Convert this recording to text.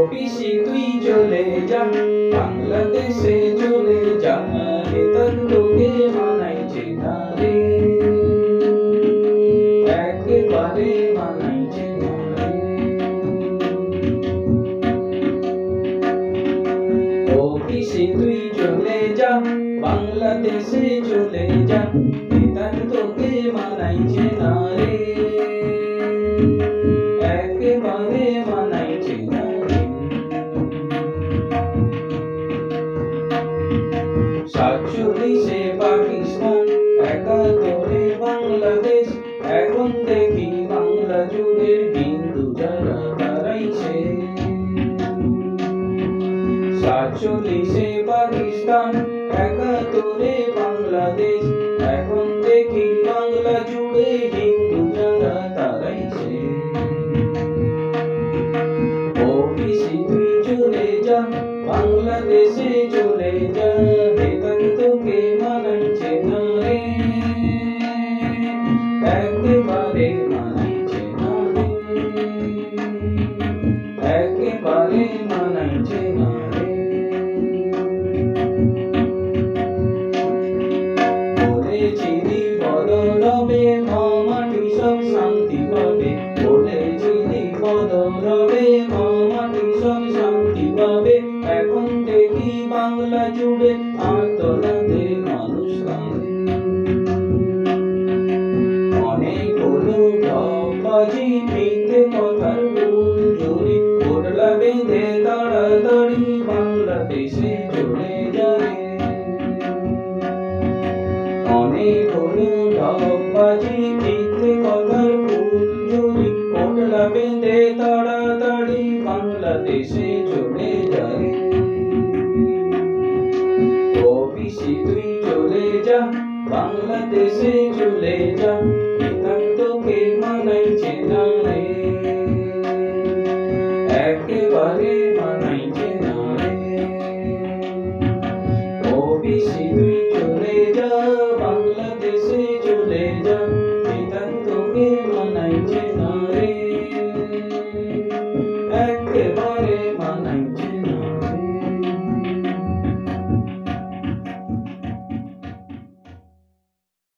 পিসি তুই চলে যা, বাংলাদেশে চলে যা, বেতন তোকে মানাইছে না রে, একেবারে মানাইছে না রে। ও পিসি তুই চলে যা, বাংলাদেশে চলে যা, বেতন তোকে মানাইছে না রে, একেবারে মানাইছে না রে। 47-এ পাকিস্তান, 71-এ বাংলাদেশ, এখন দেখি বাংলা জুড়ে হিন্দু যারা দাঁড়াইছে। 47-এ পাকিস্তান, 71-এ বাংলাদেশ, এখন দেখি বাংলা জুড়ে হিন্দু যারা দাঁড়াইছে। ও পিসি তুই চলে যা, বাংলাদেশে চলে যা, বেতন তোকে মানাইছে না রে, একেবারে মানাইছে না রে, একেবারে মানাইছে না রে। বলেছিলি বদল হবে, মাটি সব শান্তি পাবে, বলেছিলি বদল হবে, মাটি সব শান্তি পাবে, এখন দেখি বাংলা জুড়ে আন্দোলনে মানুষ কাঁদে। অনেক হলো ঢপবাজি, মিথ্যে কথার গুঞ্জরি, পোটলা বেঁধে তাড়াতাড়ি বাংলাদেশে চলে যাবে। অনেক হলো ঢপবাজি, মিথ্যে কথার গুঞ্জরি, পোটলা বেঁধে তাড়াতাড়ি বাংলাদেশে চলে যাবে। ও পিসি তুই চলে যা, বাংলাদেশে চলে যা, বেতন তোকে মানাইছে না